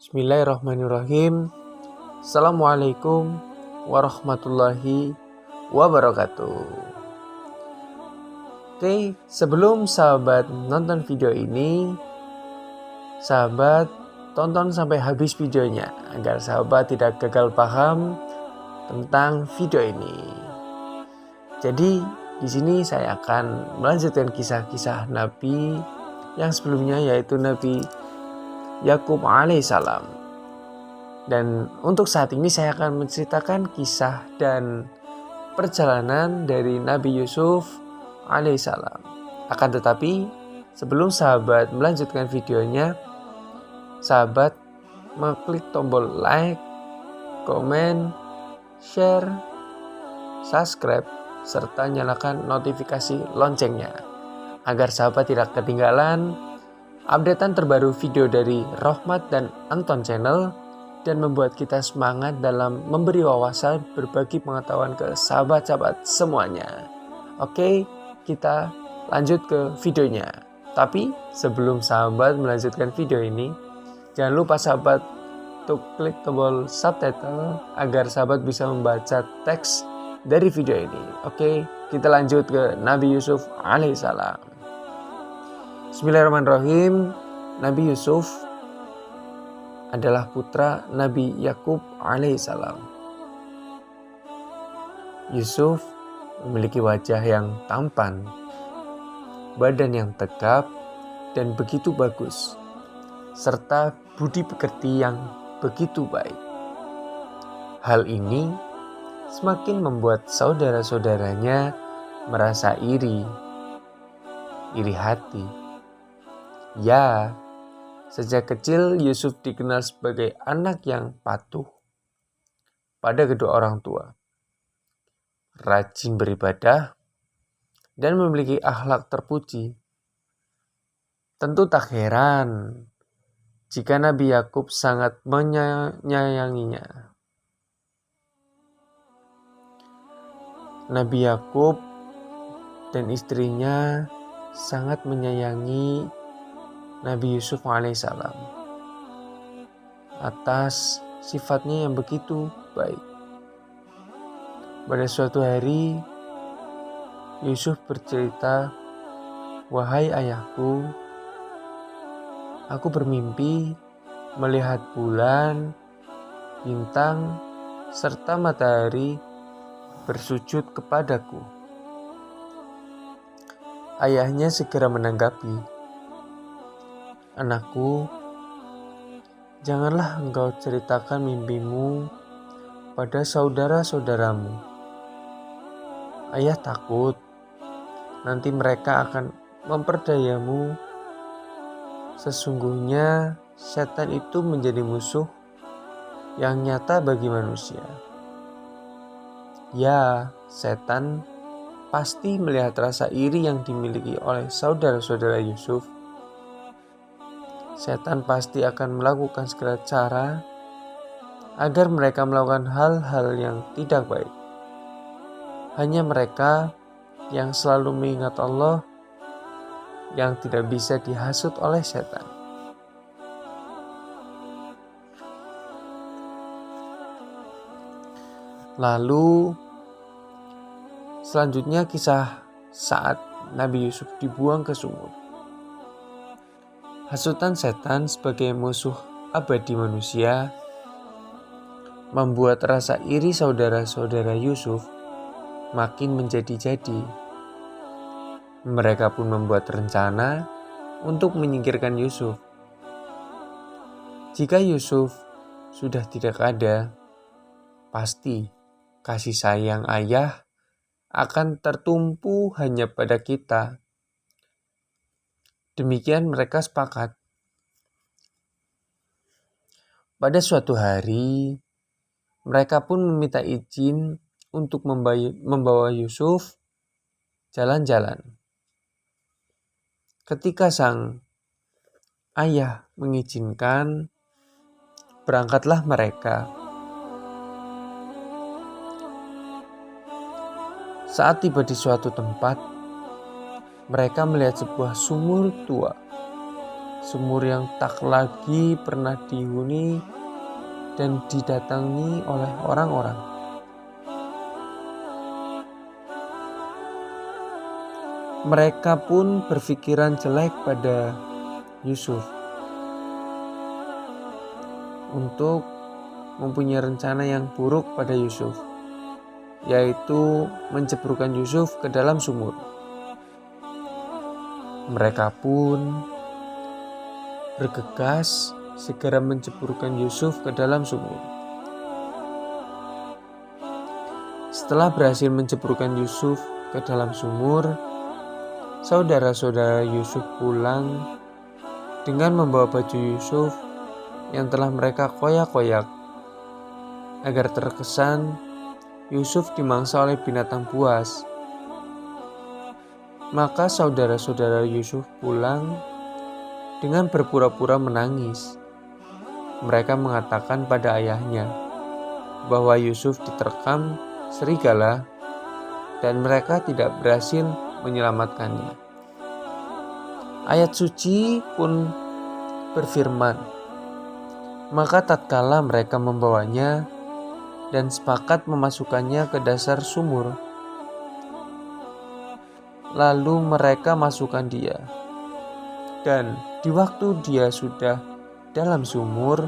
Bismillahirrahmanirrahim. Assalamualaikum warahmatullahi wabarakatuh. Oke, sebelum sahabat nonton video ini, sahabat tonton sampai habis videonya agar sahabat tidak gagal paham tentang video ini. Jadi di sini saya akan melanjutkan kisah-kisah Nabi yang sebelumnya, yaitu Nabi Yakub alaihissalam. Dan untuk saat ini saya akan menceritakan kisah dan perjalanan dari Nabi Yusuf alaihissalam. Akan tetapi sebelum sahabat melanjutkan videonya, sahabat mengklik tombol like, komen, share, subscribe, serta nyalakan notifikasi loncengnya agar sahabat tidak ketinggalan updatean terbaru video dari Rohmat dan Anton Channel, dan membuat kita semangat dalam memberi wawasan, berbagi pengetahuan ke sahabat-sahabat semuanya. Oke, kita lanjut ke videonya. Tapi sebelum sahabat melanjutkan video ini, jangan lupa sahabat untuk klik tombol subtitle agar sahabat bisa membaca teks dari video ini. Oke, kita lanjut ke Nabi Yusuf alaihissalam. Bismillahirrahmanirrahim. Nabi Yusuf adalah putra Nabi Yakub alaihissalam. Yusuf memiliki wajah yang tampan, badan yang tegap dan begitu bagus, serta budi pekerti yang begitu baik. Hal ini semakin membuat saudara-saudaranya merasa iri hati. Ya, sejak kecil Yusuf dikenal sebagai anak yang patuh pada kedua orang tua, rajin beribadah, dan memiliki akhlak terpuji. Tentu tak heran jika Nabi Yakub sangat menyayanginya. Nabi Yakub dan istrinya sangat menyayangi Nabi Yusuf alaihissalam atas sifatnya yang begitu baik. Pada suatu hari, Yusuf bercerita, "Wahai ayahku, aku bermimpi melihat bulan, bintang, serta matahari bersujud kepadaku." Ayahnya segera menanggapi, "Anakku, janganlah engkau ceritakan mimpimu pada saudara-saudaramu. Ayah takut nanti mereka akan memperdayamu. Sesungguhnya setan itu menjadi musuh yang nyata bagi manusia. Ya, setan pasti melihat rasa iri yang dimiliki oleh saudara-saudara Yusuf. Setan pasti akan melakukan segala cara agar mereka melakukan hal-hal yang tidak baik. Hanya mereka yang selalu mengingat Allah yang tidak bisa dihasut oleh setan." Lalu selanjutnya kisah saat Nabi Yusuf dibuang ke sumur. Hasutan setan sebagai musuh abadi manusia membuat rasa iri saudara-saudara Yusuf makin menjadi-jadi. Mereka pun membuat rencana untuk menyingkirkan Yusuf. Jika Yusuf sudah tidak ada, pasti kasih sayang ayah akan tertumpu hanya pada kita. Demikian mereka sepakat. Pada suatu hari, mereka pun meminta izin untuk membawa Yusuf jalan-jalan. Ketika sang ayah mengizinkan, berangkatlah mereka. Saat tiba di suatu tempat, mereka melihat sebuah sumur tua sumur yang tak lagi pernah dihuni dan didatangi oleh orang-orang. Mereka pun berpikiran jelek pada Yusuf untuk mempunyai rencana yang buruk pada Yusuf, yaitu menceburkan Yusuf ke dalam sumur. Mereka pun bergegas segera menceburkan Yusuf ke dalam sumur. Setelah berhasil menceburkan Yusuf ke dalam sumur, saudara-saudara Yusuf pulang dengan membawa baju Yusuf yang telah mereka koyak-koyak agar terkesan Yusuf dimangsa oleh binatang buas. Maka saudara-saudara Yusuf pulang dengan berpura-pura menangis. Mereka mengatakan pada ayahnya bahwa Yusuf diterkam serigala dan mereka tidak berhasil menyelamatkannya. Ayat suci pun berfirman, maka tatkala mereka membawanya dan sepakat memasukkannya ke dasar sumur, lalu mereka masukkan dia. Dan di waktu dia sudah dalam sumur,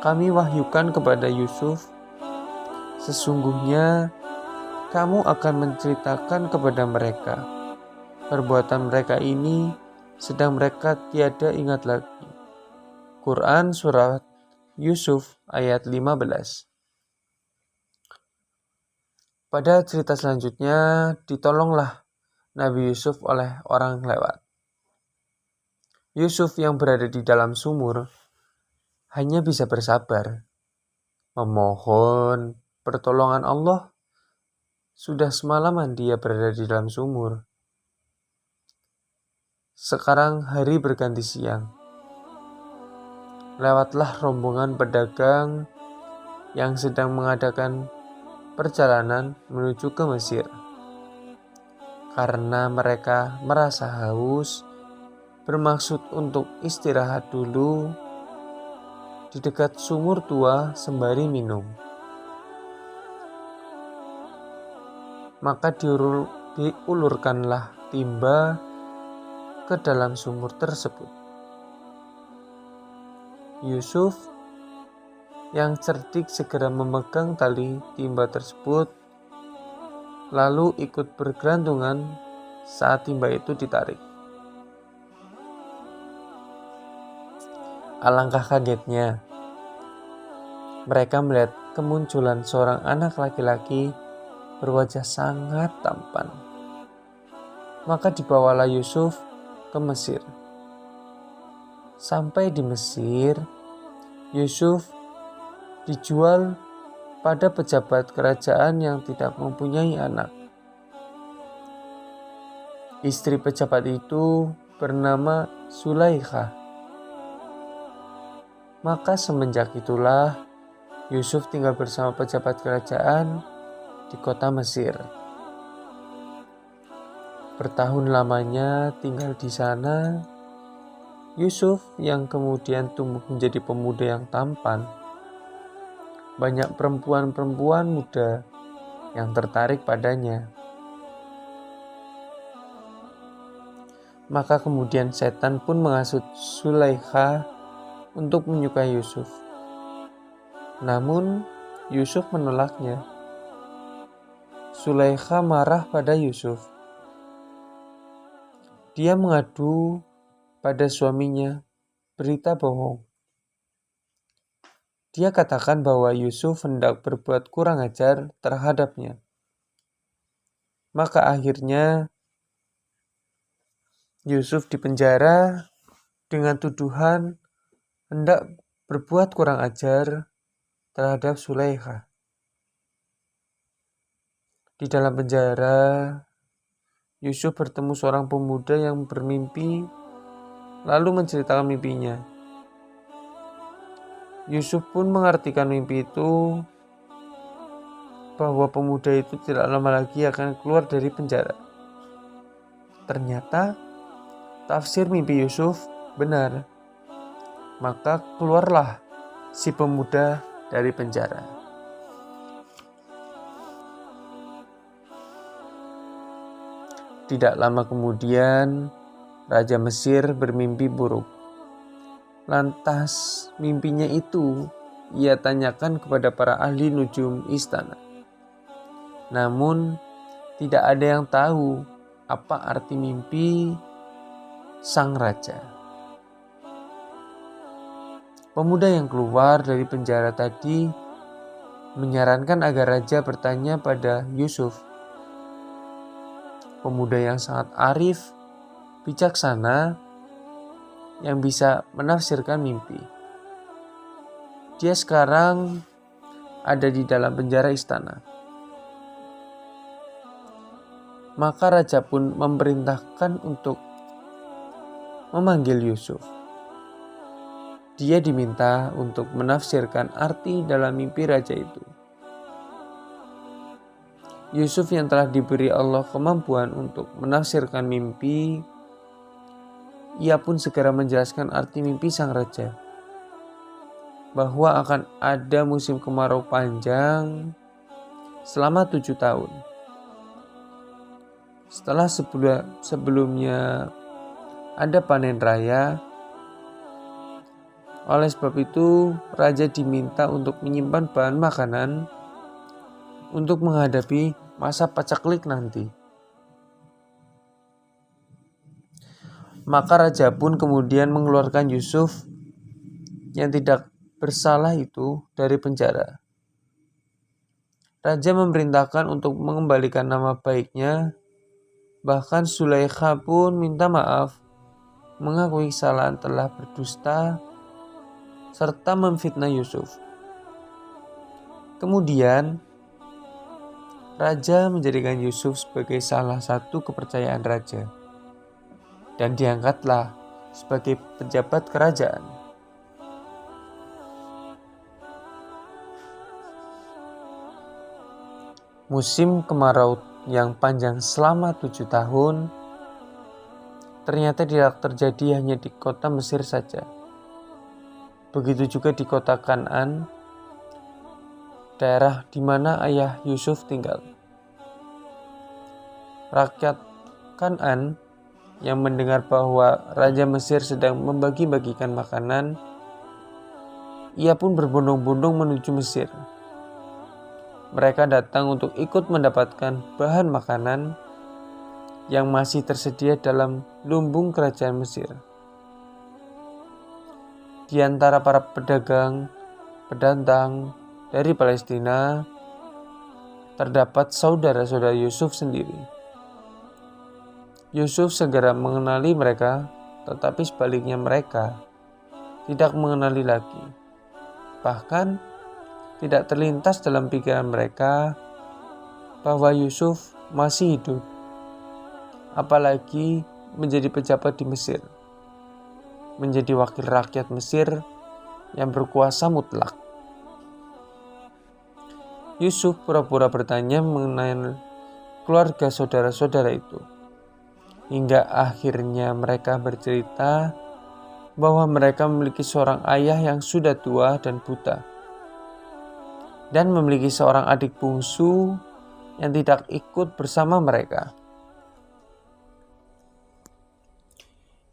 kami wahyukan kepada Yusuf, sesungguhnya kamu akan menceritakan kepada mereka perbuatan mereka ini, sedang mereka tiada ingat lagi. Quran Surat Yusuf ayat 15. Pada cerita selanjutnya, ditolonglah Nabi Yusuf oleh orang lewat. Yusuf yang berada di dalam sumur hanya bisa bersabar, memohon pertolongan Allah. Sudah semalaman dia berada di dalam sumur. Sekarang hari berganti siang. Lewatlah rombongan pedagang yang sedang mengadakan perjalanan menuju ke Mesir. Karena mereka merasa haus, bermaksud untuk istirahat dulu di dekat sumur tua sembari minum. Maka diulurkanlah timba ke dalam sumur tersebut. Yusuf yang cerdik segera memegang tali timba tersebut, lalu ikut bergelantungan saat timba itu ditarik. Alangkah kagetnya mereka melihat kemunculan seorang anak laki-laki berwajah sangat tampan. Maka dibawalah Yusuf ke Mesir. Sampai di Mesir, Yusuf dijual pada pejabat kerajaan yang tidak mempunyai anak. Istri pejabat itu bernama Zulaikha. Maka semenjak itulah Yusuf tinggal bersama pejabat kerajaan di kota Mesir. Bertahun lamanya tinggal di sana, Yusuf yang kemudian tumbuh menjadi pemuda yang tampan. Banyak perempuan-perempuan muda yang tertarik padanya. Maka kemudian setan pun menghasut Zulaikha untuk menyukai Yusuf. Namun Yusuf menolaknya. Zulaikha marah pada Yusuf. Dia mengadu pada suaminya berita bohong. Dia katakan bahwa Yusuf hendak berbuat kurang ajar terhadapnya. Maka akhirnya Yusuf dipenjara dengan tuduhan hendak berbuat kurang ajar terhadap Zulaikha. Di dalam penjara, Yusuf bertemu seorang pemuda yang bermimpi, lalu menceritakan mimpinya. Yusuf pun mengartikan mimpi itu bahwa pemuda itu tidak lama lagi akan keluar dari penjara. Ternyata tafsir mimpi Yusuf benar. Maka keluarlah si pemuda dari penjara. Tidak lama kemudian, Raja Mesir bermimpi buruk. Lantas mimpinya itu ia tanyakan kepada para ahli nujum istana. Namun tidak ada yang tahu apa arti mimpi sang raja. Pemuda yang keluar dari penjara tadi menyarankan agar raja bertanya pada Yusuf. Pemuda yang sangat arif, bijaksana, yang bisa menafsirkan mimpi. Dia sekarang ada di dalam penjara istana. Maka raja pun memerintahkan untuk memanggil Yusuf. Dia diminta untuk menafsirkan arti dalam mimpi raja itu. Yusuf yang telah diberi Allah kemampuan untuk menafsirkan mimpi, ia pun segera menjelaskan arti mimpi sang raja, bahwa akan ada musim kemarau panjang selama 7 tahun. Setelah sebelumnya ada panen raya. Oleh sebab itu, raja diminta untuk menyimpan bahan makanan untuk menghadapi masa pacaklik nanti. Maka raja pun kemudian mengeluarkan Yusuf yang tidak bersalah itu dari penjara. Raja memerintahkan untuk mengembalikan nama baiknya. Bahkan Zulaikha pun minta maaf, mengakui kesalahan telah berdusta, serta memfitnah Yusuf. Kemudian, raja menjadikan Yusuf sebagai salah satu kepercayaan raja, dan diangkatlah sebagai pejabat kerajaan. Musim kemarau yang panjang selama 7 tahun ternyata tidak terjadi hanya di kota Mesir saja. Begitu juga di kota Kan'an, daerah di mana ayah Yusuf tinggal. Rakyat Kan'an yang mendengar bahwa Raja Mesir sedang membagi-bagikan makanan, ia pun berbondong-bondong menuju Mesir. Mereka datang untuk ikut mendapatkan bahan makanan yang masih tersedia dalam lumbung kerajaan Mesir. Di antara para pedantang dari Palestina, terdapat saudara-saudara Yusuf sendiri. Yusuf segera mengenali mereka, tetapi sebaliknya mereka tidak mengenali lagi. Bahkan tidak terlintas dalam pikiran mereka bahwa Yusuf masih hidup, apalagi menjadi pejabat di Mesir, menjadi wakil rakyat Mesir yang berkuasa mutlak. Yusuf pura-pura bertanya mengenai keluarga saudara-saudara itu, hingga akhirnya mereka bercerita bahwa mereka memiliki seorang ayah yang sudah tua dan buta, dan memiliki seorang adik bungsu yang tidak ikut bersama mereka.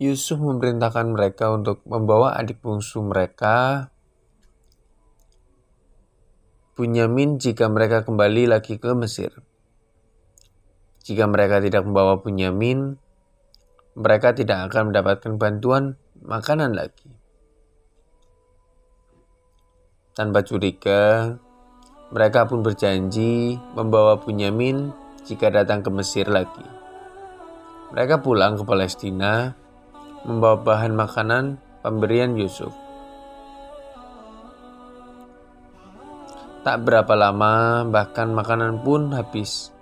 Yusuf memerintahkan mereka untuk membawa adik bungsu mereka, Bunyamin, jika mereka kembali lagi ke Mesir. Jika mereka tidak membawa Bunyamin, mereka tidak akan mendapatkan bantuan makanan lagi. Tanpa curiga, mereka pun berjanji membawa Bunyamin jika datang ke Mesir lagi. Mereka pulang ke Palestina membawa bahan makanan pemberian Yusuf. Tak berapa lama, bahkan makanan pun habis.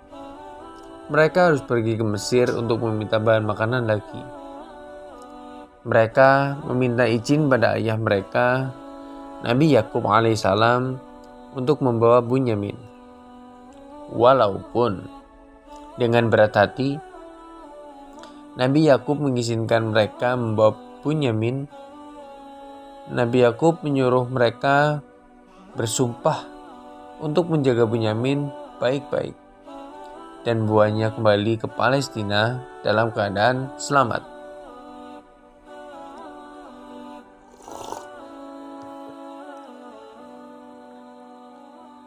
Mereka harus pergi ke Mesir untuk meminta bahan makanan lagi. Mereka meminta izin pada ayah mereka, Nabi Yakub alaihissalam, untuk membawa Bunyamin. Walaupun dengan berat hati, Nabi Yakub mengizinkan mereka membawa Bunyamin, Nabi Yakub menyuruh mereka bersumpah untuk menjaga Bunyamin baik-baik dan membawanya kembali ke Palestina dalam keadaan selamat.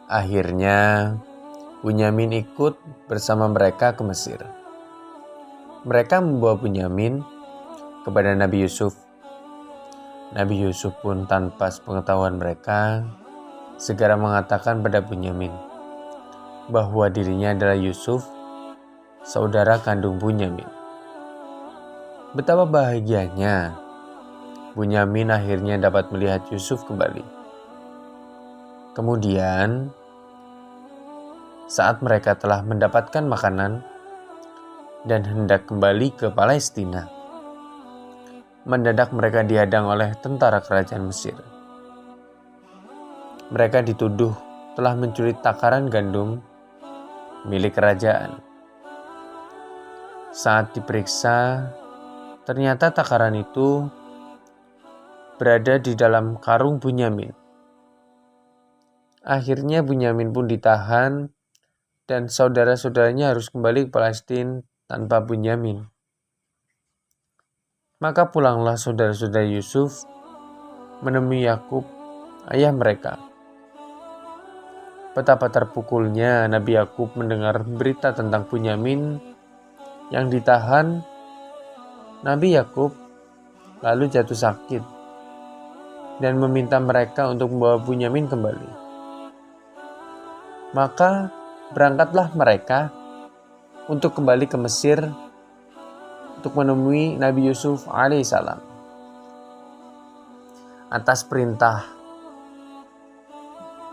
Akhirnya, Bunyamin ikut bersama mereka ke Mesir. Mereka membawa Bunyamin kepada Nabi Yusuf. Nabi Yusuf pun tanpa sepengetahuan mereka segera mengatakan pada Bunyamin bahwa dirinya adalah Yusuf, saudara kandung Bunyamin. Betapa bahagianya Bunyamin akhirnya dapat melihat Yusuf kembali. Kemudian, saat mereka telah mendapatkan makanan dan hendak kembali ke Palestina, mendadak mereka dihadang oleh tentara kerajaan Mesir. Mereka dituduh telah mencuri takaran gandum milik kerajaan. Saat diperiksa, ternyata takaran itu berada di dalam karung Bunyamin. Akhirnya Bunyamin pun ditahan dan saudara-saudaranya harus kembali ke Palestina tanpa Bunyamin. Maka pulanglah saudara-saudara Yusuf menemui Yakub, ayah mereka. Betapa terpukulnya Nabi Yakub mendengar berita tentang Bunyamin yang ditahan. Nabi Yakub lalu jatuh sakit dan meminta mereka untuk membawa Bunyamin kembali. Maka berangkatlah mereka untuk kembali ke Mesir untuk menemui Nabi Yusuf alaihissalam. Atas perintah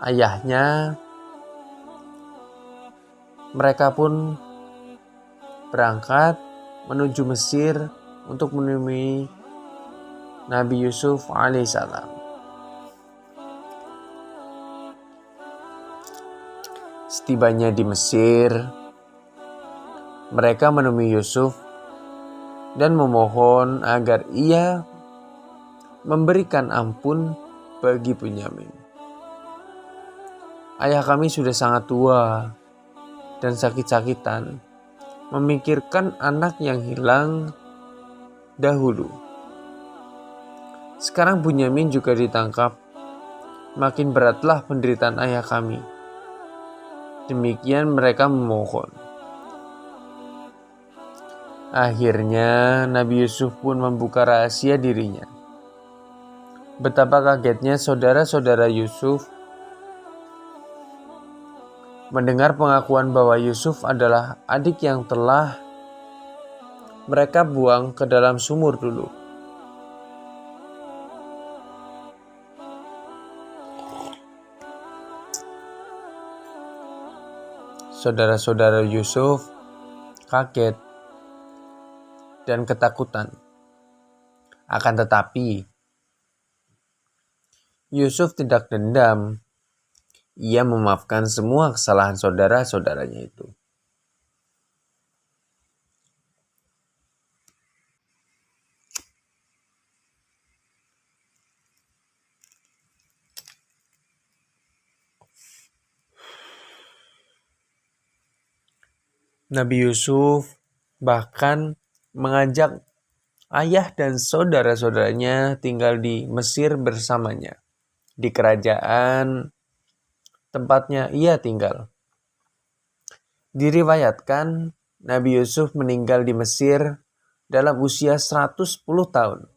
ayahnya, mereka pun berangkat menuju Mesir untuk menemui Nabi Yusuf alaihissalam. Setibanya di Mesir, mereka menemui Yusuf dan memohon agar ia memberikan ampun bagi Bunyamin. Ayah kami sudah sangat tua dan sakit-sakitan memikirkan anak yang hilang dahulu. Sekarang Bunyamin juga ditangkap. Makin beratlah penderitaan ayah kami. Demikian mereka memohon. Akhirnya Nabi Yusuf pun membuka rahasia dirinya. Betapa kagetnya saudara-saudara Yusuf mendengar pengakuan bahwa Yusuf adalah adik yang telah mereka buang ke dalam sumur dulu. Saudara-saudara Yusuf kaget dan ketakutan. Akan tetapi, Yusuf tidak dendam. Ia memaafkan semua kesalahan saudara-saudaranya itu. Nabi Yusuf bahkan mengajak ayah dan saudara-saudaranya tinggal di Mesir bersamanya, di kerajaan tempatnya ia tinggal. Diriwayatkan Nabi Yusuf meninggal di Mesir dalam usia 110 tahun.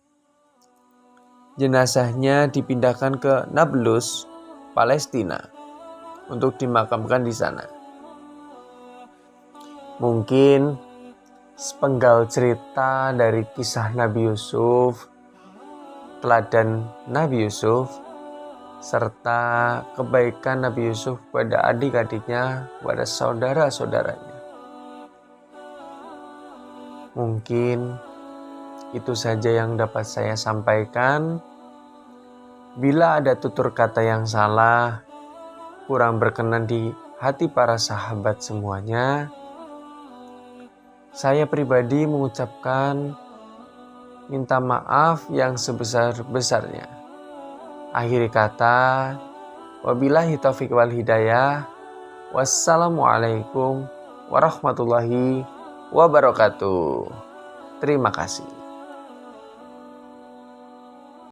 Jenazahnya dipindahkan ke Nablus, Palestina, untuk dimakamkan di sana. Mungkin sepenggal cerita dari kisah Nabi Yusuf, teladan Nabi Yusuf, serta kebaikan Nabi Yusuf pada adik-adiknya, pada saudara-saudaranya. Mungkin itu saja yang dapat saya sampaikan. Bila ada tutur kata yang salah, kurang berkenan di hati para sahabat semuanya, saya pribadi mengucapkan minta maaf yang sebesar-besarnya. Akhir kata, wabillahi taufiq wal hidayah. Wassalamualaikum warahmatullahi wabarakatuh. Terima kasih.